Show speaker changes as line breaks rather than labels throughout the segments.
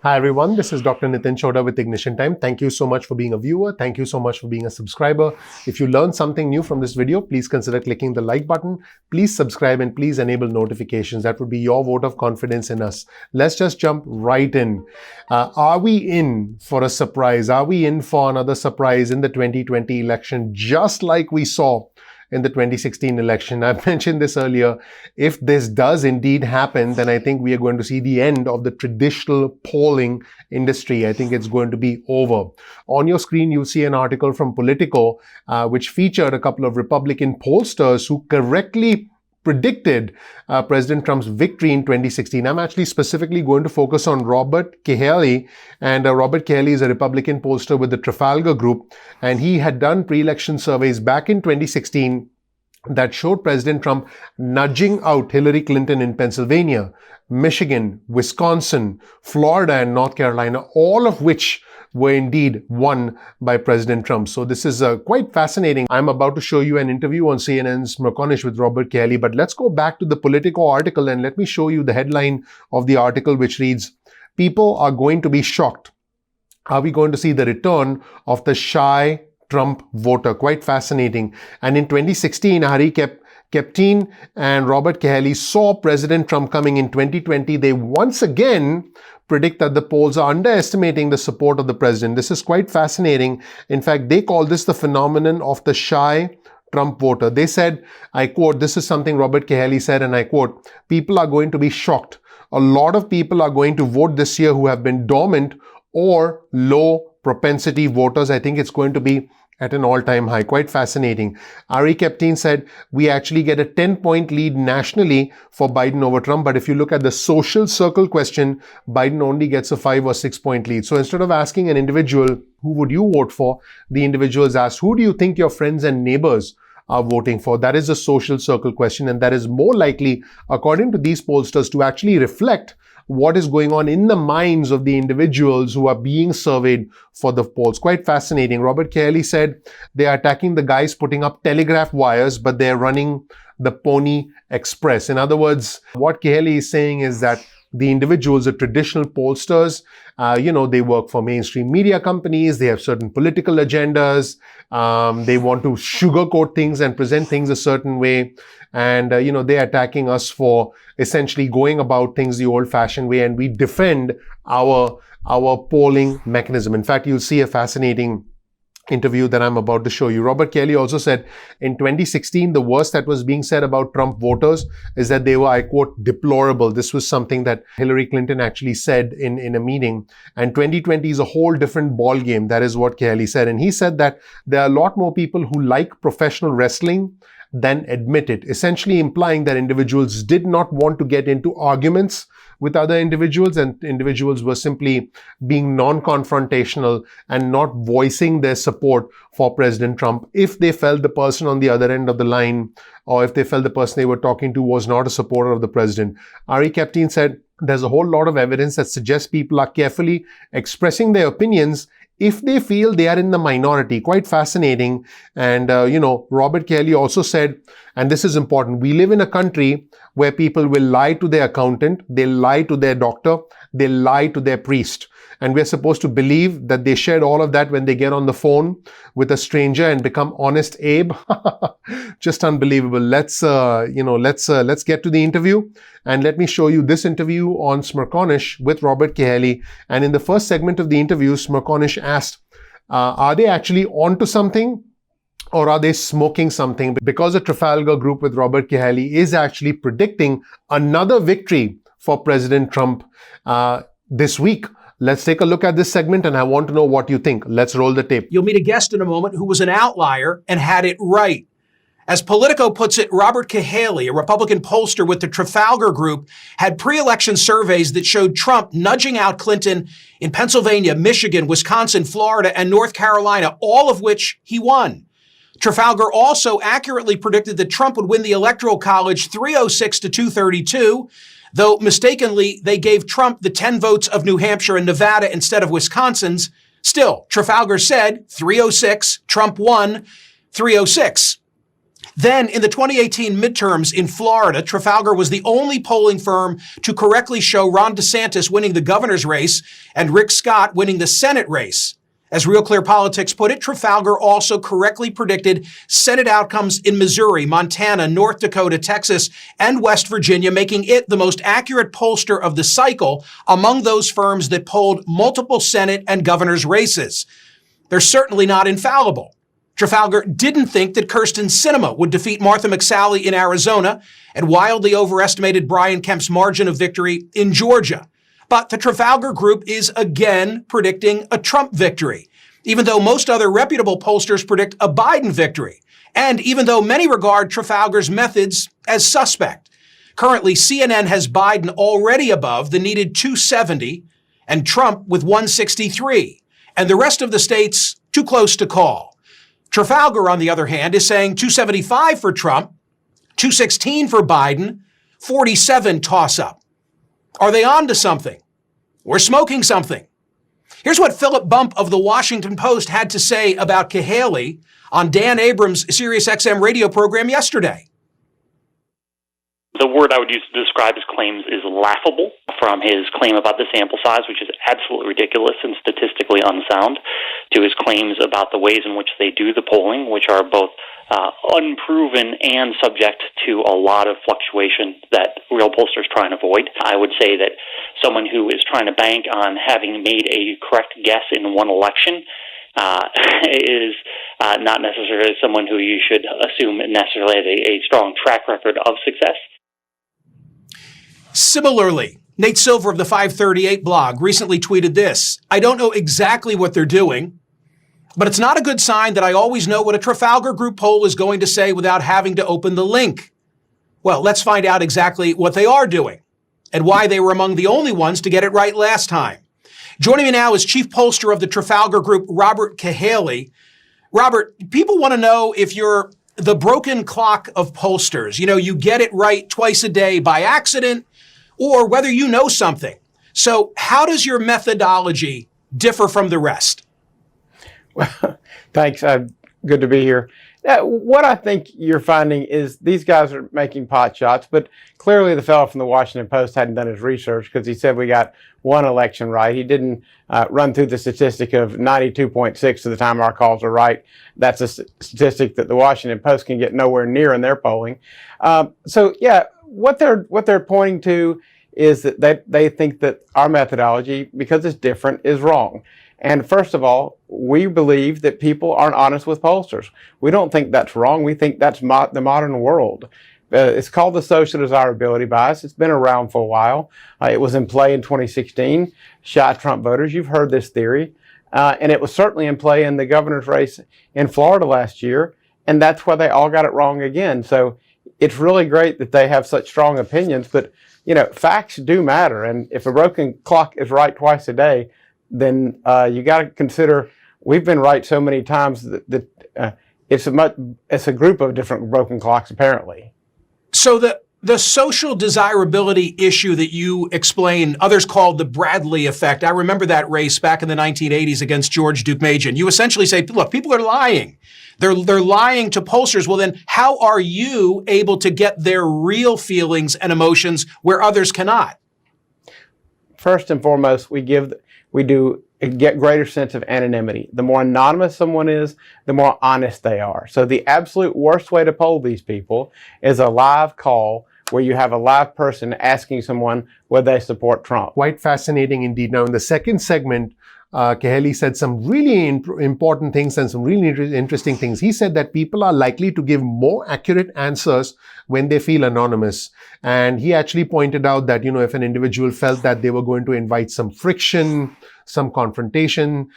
Hi everyone, this is Dr. Nitin Chhoda with Ignition Time. Thank you so much for being a viewer. Thank you so much for being a subscriber. If you learned something new from this video, please consider clicking the like button. Please subscribe and please enable notifications. That would be your vote of confidence in us. Let's just jump right in. Are we in for a surprise? Are we in for another surprise in the 2020 election, just like we saw in the 2016 election? I've mentioned this earlier. If this does indeed happen, then I think we are going to see the end of the traditional polling industry. I think it's going to be over. On your screen, you'll see an article from Politico, which featured a couple of Republican pollsters who correctly predicted President Trump's victory in 2016. I'm actually specifically going to focus on Robert Cahaly. And Robert Cahaly is a Republican pollster with the Trafalgar Group. And he had done pre-election surveys back in 2016 that showed President Trump nudging out Hillary Clinton in Pennsylvania, Michigan, Wisconsin, Florida, and North Carolina, all of which were indeed won by President Trump. So this is quite fascinating. I'm about to show you an interview on CNN's Smirconish with Robert Cahaly, but let's go back to the Politico article and let me show you the headline of the article, which reads, "People are going to be shocked. Are we going to see the return of the shy Trump voter?" Quite fascinating. And in 2016, Hari Kaptein and Robert Cahaly saw President Trump coming. In 2020. They once again predict that the polls are underestimating the support of the president. This is quite fascinating. In fact, they call this the phenomenon of the shy Trump voter. They said, I quote, this is something Robert Cahaly said, and I quote, "People are going to be shocked. A lot of people are going to vote this year who have been dormant or low propensity voters." I think it's going to be at an all-time high. Quite fascinating. Ari Kaptein said, "We actually get a 10-point lead nationally for Biden over Trump. But if you look at the social circle question, Biden only gets a 5 or 6-point lead." So instead of asking an individual, who would you vote for? The individual is asked, who do you think your friends and neighbors are voting for? That is a social circle question. And that is more likely, according to these pollsters, to actually reflect what is going on in the minds of the individuals who are being surveyed for the polls. Quite fascinating. Robert Cahaly said they are attacking the guys putting up telegraph wires, but they're running the Pony Express. In other words, what Cahaly is saying is that the individuals, the traditional pollsters, they work for mainstream media companies. They have certain political agendas. They want to sugarcoat things and present things a certain way. And, they're attacking us for essentially going about things the old-fashioned way. And we defend our polling mechanism. In fact, you'll see a fascinating interview that I'm about to show you. Robert Cahaly also said in 2016, the worst that was being said about Trump voters is that they were, I quote, deplorable. This was something that Hillary Clinton actually said in a meeting. And 2020 is a whole different ball game. That is what Cahaly said. And he said that there are a lot more people who like professional wrestling than admit it, essentially implying that individuals did not want to get into arguments with other individuals, and individuals were simply being non-confrontational and not voicing their support for President Trump if they felt the person on the other end of the line, or if they felt the person they were talking to was not a supporter of the president. Ari Kaptein said there's a whole lot of evidence that suggests people are carefully expressing their opinions if they feel they are in the minority. Quite fascinating. And, Robert Cahaly also said, and this is important, we live in a country where people will lie to their accountant, they lie to their doctor, they lie to their priest. And we're supposed to believe that they shared all of that when they get on the phone with a stranger and become honest Abe. Just unbelievable. Let's get to the interview. And let me show you this interview on Smirconish with Robert Cahaly. And in the first segment of the interview, Smirconish asked, are they actually onto something? Or are they smoking something? Because the Trafalgar Group with Robert Cahaly is actually predicting another victory for President Trump this week. Let's take a look at this segment, and I want to know what you think. Let's roll the tape.
You'll meet a guest in a moment who was an outlier and had it right. As Politico puts it, Robert Cahaly, a Republican pollster with the Trafalgar Group, had pre-election surveys that showed Trump nudging out Clinton in Pennsylvania, Michigan, Wisconsin, Florida, and North Carolina, all of which he won. Trafalgar also accurately predicted that Trump would win the Electoral College 306 to 232, though mistakenly they gave Trump the 10 votes of New Hampshire and Nevada instead of Wisconsin's. Still, Trafalgar said 306, Trump won 306. Then, in the 2018 midterms in Florida, Trafalgar was the only polling firm to correctly show Ron DeSantis winning the governor's race and Rick Scott winning the Senate race. As Real Clear Politics put it, Trafalgar also correctly predicted Senate outcomes in Missouri, Montana, North Dakota, Texas, and West Virginia, making it the most accurate pollster of the cycle among those firms that polled multiple Senate and governor's races. They're certainly not infallible. Trafalgar didn't think that Kyrsten Sinema would defeat Martha McSally in Arizona and wildly overestimated Brian Kemp's margin of victory in Georgia. But the Trafalgar Group is again predicting a Trump victory, even though most other reputable pollsters predict a Biden victory, and even though many regard Trafalgar's methods as suspect. Currently, CNN has Biden already above the needed 270 and Trump with 163, and the rest of the states too close to call. Trafalgar, on the other hand, is saying 275 for Trump, 216 for Biden, 47 toss-up. Are they on to something? Or smoking something? Here's what Philip Bump of the Washington Post had to say about Cahaley on Dan Abrams' SiriusXM radio program yesterday.
The word I would use to describe his claims is laughable, from his claim about the sample size, which is absolutely ridiculous and statistically unsound, to his claims about the ways in which they do the polling, which are both unproven and subject to a lot of fluctuation that real pollsters try and avoid. I would say that someone who is trying to bank on having made a correct guess in one election is not necessarily someone who you should assume necessarily has a strong track record of success.
Similarly, Nate Silver of the 538 blog recently tweeted this: I don't know exactly what they're doing, but it's not a good sign that I always know what a Trafalgar Group poll is going to say without having to open the link. Well, let's find out exactly what they are doing and why they were among the only ones to get it right last time. Joining me now is Chief Pollster of the Trafalgar Group, Robert Cahaley. Robert, people want to know if you're the broken clock of pollsters. You know, you get it right twice a day by accident, or whether you know something. So how does your methodology differ from the rest?
Well, thanks. Good to be here. What I think you're finding is these guys are making pot shots, but clearly the fellow from the Washington Post hadn't done his research, because he said we got one election right. He didn't run through the statistic of 92.6 of the time our calls are right. That's a statistic that the Washington Post can get nowhere near in their polling. So yeah, what they're pointing to is that they think that our methodology, because it's different, is wrong. And first of all, we believe that people aren't honest with pollsters. We don't think that's wrong. We think that's the modern world. It's called the social desirability bias. It's been around for a while. It was in play in 2016. Shy Trump voters, you've heard this theory. And it was certainly in play in the governor's race in Florida last year. And that's why they all got it wrong again. So it's really great that they have such strong opinions. But, you know, facts do matter. And if a broken clock is right twice a day, then you got to consider we've been right so many times that it's a group of different broken clocks, apparently.
So the social desirability issue that you explain, others called the Bradley effect. I remember that race back in the 1980s against George Deukmejian. You essentially say, look, people are lying. They're lying to pollsters. Well, then how are you able to get their real feelings and emotions where others cannot?
First and foremost, we get greater sense of anonymity. The more anonymous someone is, the more honest they are. So the absolute worst way to poll these people is a live call where you have a live person asking someone whether they support Trump.
Quite fascinating indeed. Now, in the second segment, Cahaley said some really important things and some really interesting things. He said that people are likely to give more accurate answers when they feel anonymous. And he actually pointed out that, you know, if an individual felt that they were going to invite some friction, some confrontation,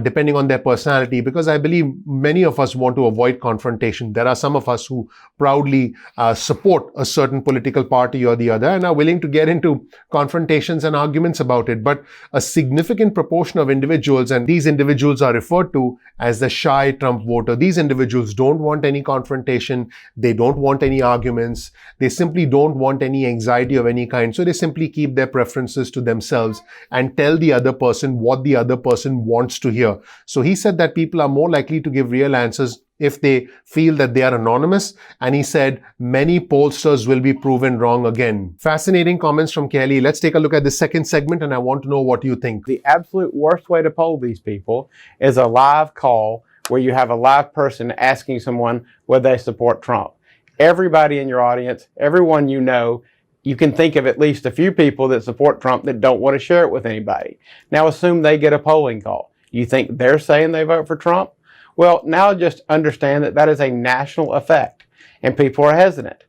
depending on their personality, because I believe many of us want to avoid confrontation. There are some of us who proudly support a certain political party or the other and are willing to get into confrontations and arguments about it. But a significant proportion of individuals, and these individuals are referred to as the shy Trump voter, these individuals don't want any confrontation. They don't want any arguments. They simply don't want any anxiety of any kind. So they simply keep their preferences to themselves and tell the other person what the other person wants to hear. So he said that people are more likely to give real answers if they feel that they are anonymous. And he said, many pollsters will be proven wrong again. Fascinating comments from Kelly. Let's take a look at the second segment, and I want to know what you think.
The absolute worst way to poll these people is a live call where you have a live person asking someone whether they support Trump. Everybody in your audience, everyone you know, you can think of at least a few people that support Trump that don't want to share it with anybody. Now assume they get a polling call. You think they're saying they vote for Trump? Well, now just understand that that is a national effect and people are hesitant.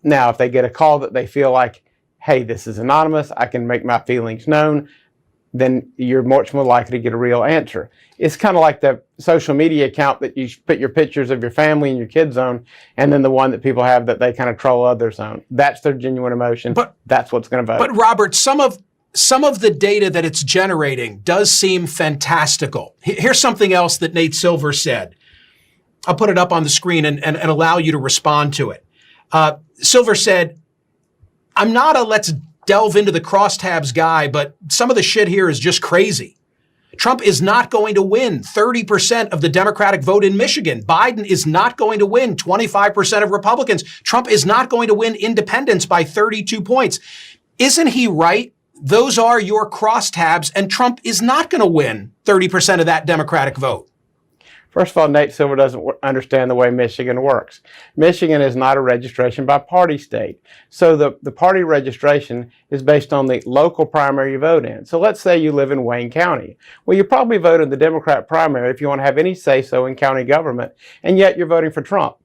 Now, if they get a call that they feel like, hey, this is anonymous, I can make my feelings known, then you're much more likely to get a real answer. It's kind of like the social media account that you put your pictures of your family and your kids on, and then the one that people have that they kind of troll others on. That's their genuine emotion.
But
that's what's going to vote.
But Robert, some of the data that it's generating does seem fantastical. Here's something else that Nate Silver said. I'll put it up on the screen and allow you to respond to it. Silver said, I'm not a let's delve into the crosstabs guy, but some of the shit here is just crazy. Trump is not going to win 30% of the Democratic vote in Michigan. Biden is not going to win 25% of Republicans. Trump is not going to win independents by 32 points. Isn't he right? Those are your crosstabs, and Trump is not going to win 30% of that Democratic vote.
First of all, Nate Silver doesn't understand the way Michigan works. Michigan is not a registration by party state. So the party registration is based on the local primary you vote in. So let's say you live in Wayne County. Well, you probably vote in the Democrat primary if you want to have any say-so in county government, and yet you're voting for Trump.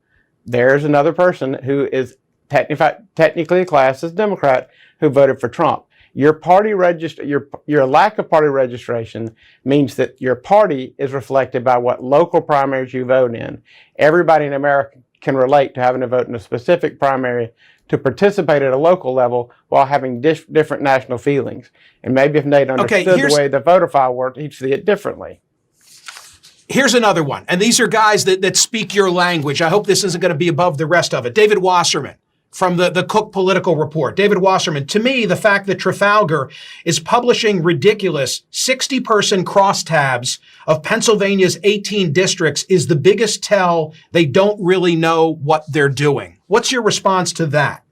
There's another person who is technically classed as Democrat who voted for Trump. Your lack of party registration means that your party is reflected by what local primaries you vote in. Everybody in America can relate to having to vote in a specific primary to participate at a local level while having different national feelings. And maybe if Nate understood the way the voter file worked, he'd see it differently.
Here's another one. And these are guys that speak your language. I hope this isn't going to be above the rest of it. David Wasserman from the Cook Political Report. David Wasserman, to me, the fact that Trafalgar is publishing ridiculous 60-person crosstabs of Pennsylvania's 18 districts is the biggest tell they don't really know what they're doing. What's your response to that?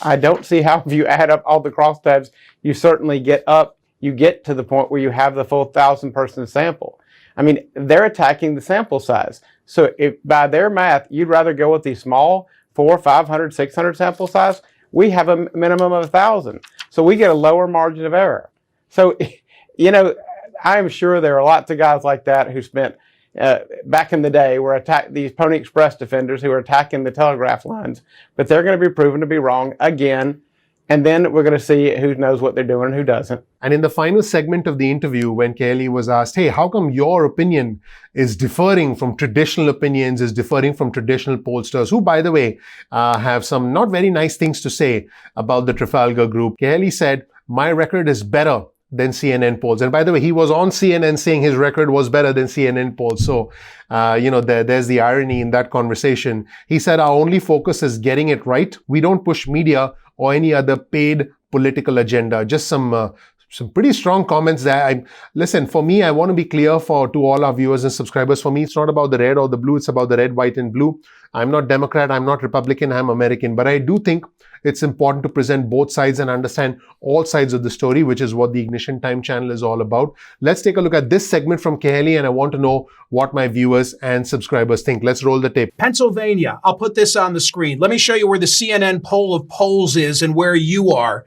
I don't see how, if you add up all the crosstabs, you certainly get to the point where you have the full 1,000-person sample. I mean, they're attacking the sample size. So if by their math, you'd rather go with the small 400, 500, 600 sample size, we have a minimum of 1,000. So we get a lower margin of error. So, you know, I'm sure there are lots of guys like that who spent, back in the day, were these Pony Express defenders who are attacking the telegraph lines, but they're going to be proven to be wrong again. And then we're going to see who knows what they're doing and who doesn't.
And in the final segment of the interview, when Kelly was asked, hey, how come your opinion is differing from traditional opinions, is differing from traditional pollsters, who, by the way, have some not very nice things to say about the Trafalgar Group, Kelly said, my record is better than CNN polls. And by the way, he was on CNN saying his record was better than CNN polls. So, there's the irony in that conversation. He said, our only focus is getting it right. We don't push media or any other paid political agenda. Just some pretty strong comments there. Listen, for me, I want to be clear to all our viewers and subscribers. For me, it's not about the red or the blue. It's about the red, white, and blue. I'm not Democrat. I'm not Republican. I'm American. But I do think it's important to present both sides and understand all sides of the story, which is what the Ignition Time channel is all about. Let's take a look at this segment from Kelly, and I want to know what my viewers and subscribers think. Let's roll the tape.
Pennsylvania. I'll put this on the screen. Let me show you where the CNN poll of polls is and where you are.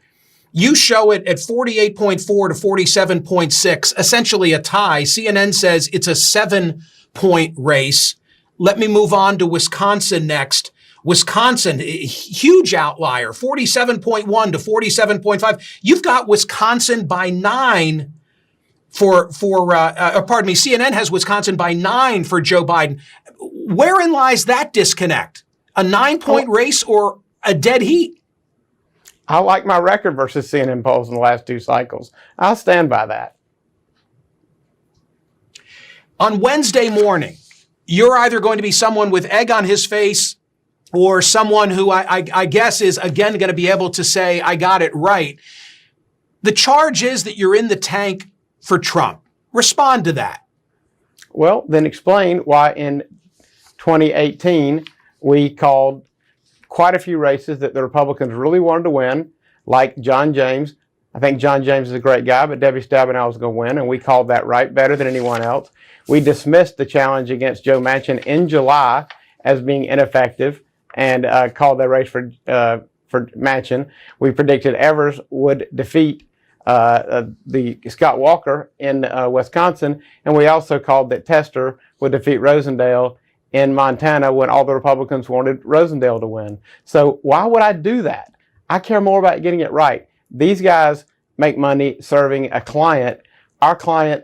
You show it at 48.4 to 47.6, essentially a tie. CNN says it's a 7-point race. Let me move on to Wisconsin next. Wisconsin, huge outlier, 47.1 to 47.5. You've got Wisconsin by 9 CNN has Wisconsin by 9 for Joe Biden. Wherein lies that disconnect? A 9-point race or a dead heat?
I like my record versus CNN polls in the last 2 cycles. I'll stand by that.
On Wednesday morning, you're either going to be someone with egg on his face or someone who I guess is, again, going to be able to say, I got it right. The charge is that you're in the tank for Trump. Respond to that.
Well, then explain why in 2018, we called quite a few races that the Republicans really wanted to win, like John James. I think John James is a great guy, but Debbie Stabenow was going to win, and we called that right better than anyone else. We dismissed the challenge against Joe Manchin in July as being ineffective and called that race for Manchin. We predicted Evers would defeat the Scott Walker in Wisconsin, and we also called that Tester would defeat Rosendale in Montana when all the Republicans wanted Rosendale to win. So why would I do that? I care more about getting it right. These guys make money serving a client. Our client,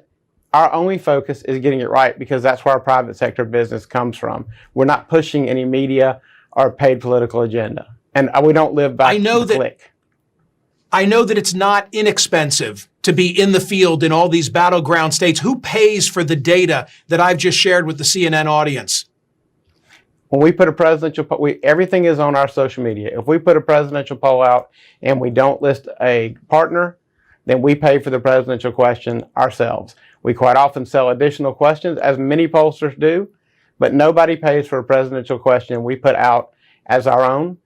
our only focus is getting it right because that's where our private sector business comes from. We're not pushing any media or paid political agenda. And we don't live by the click.
I know that it's not inexpensive to be in the field in all these battleground states. Who pays for the data that I've just shared with the CNN audience?
When we put a presidential poll, everything is on our social media. If we put a presidential poll out and we don't list a partner, then we pay for the presidential question ourselves. We quite often sell additional questions, as many pollsters do, but nobody pays for a presidential question we put out as our own.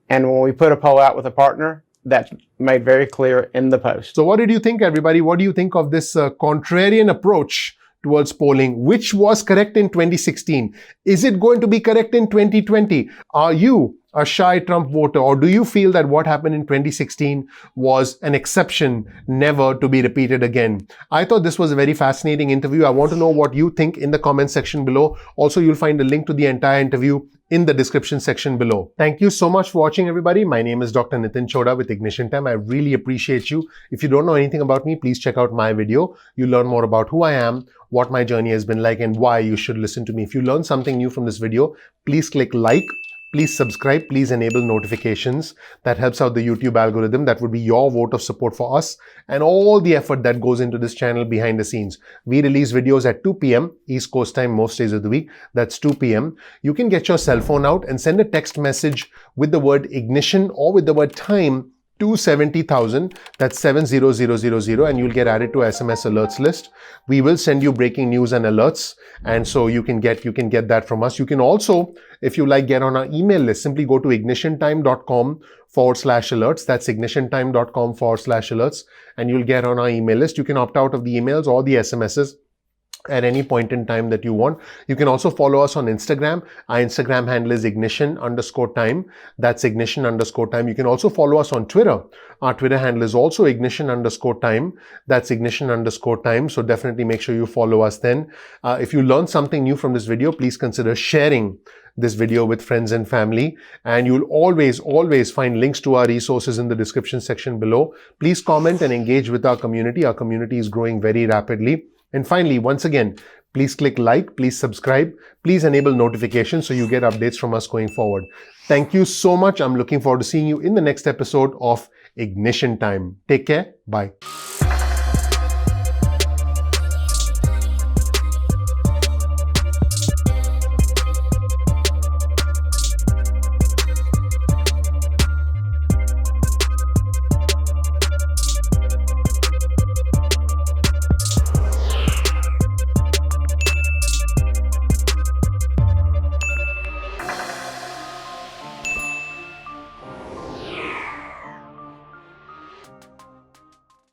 And when we put a poll out with a partner, that's made very clear in the post.
So what did you think, everybody? What do you think of this contrarian approach towards polling, which was correct in 2016? Is it going to be correct in 2020? Are you a shy Trump voter, or do you feel that what happened in 2016 was an exception, never to be repeated again? I thought this was a very fascinating interview. I want to know what you think in the comment section below. Also, you'll find a link to the entire interview in the description section below. Thank you so much for watching, everybody. My name is Dr. Nitin Chhoda with Ignition Time. I really appreciate you. If you don't know anything about me, please check out my video. You'll learn more about who I am, what my journey has been like, and why you should listen to me. If you learned something new from this video, please click like. Please subscribe, please enable notifications. That helps out the YouTube algorithm. That would be your vote of support for us and all the effort that goes into this channel behind the scenes. We release videos at 2 p.m. East Coast time most days of the week. That's 2 p.m. You can get your cell phone out and send a text message with the word ignition or with the word time to 70,000, that's 70000, and you'll get added to SMS alerts list. We will send you breaking news and alerts, and so you can get that from us. You can also, if you like, get on our email list. Simply go to ignitiontime.com/alerts. That's ignitiontime.com/alerts, and you'll get on our email list. You can opt out of the emails or the SMSs at any point in time that you want. You can also follow us on Instagram. Our Instagram handle is ignition_time. That's ignition_time. You can also follow us on Twitter. Our Twitter handle is also ignition_time. That's ignition_time. So definitely make sure you follow us then. If you learned something new from this video, please consider sharing this video with friends and family. And you'll always find links to our resources in the description section below. Please comment and engage with our community. Our community is growing very rapidly. And finally, once again, please click like, please subscribe, please enable notifications so you get updates from us going forward. Thank you so much. I'm looking forward to seeing you in the next episode of Ignition Time. Take care. Bye.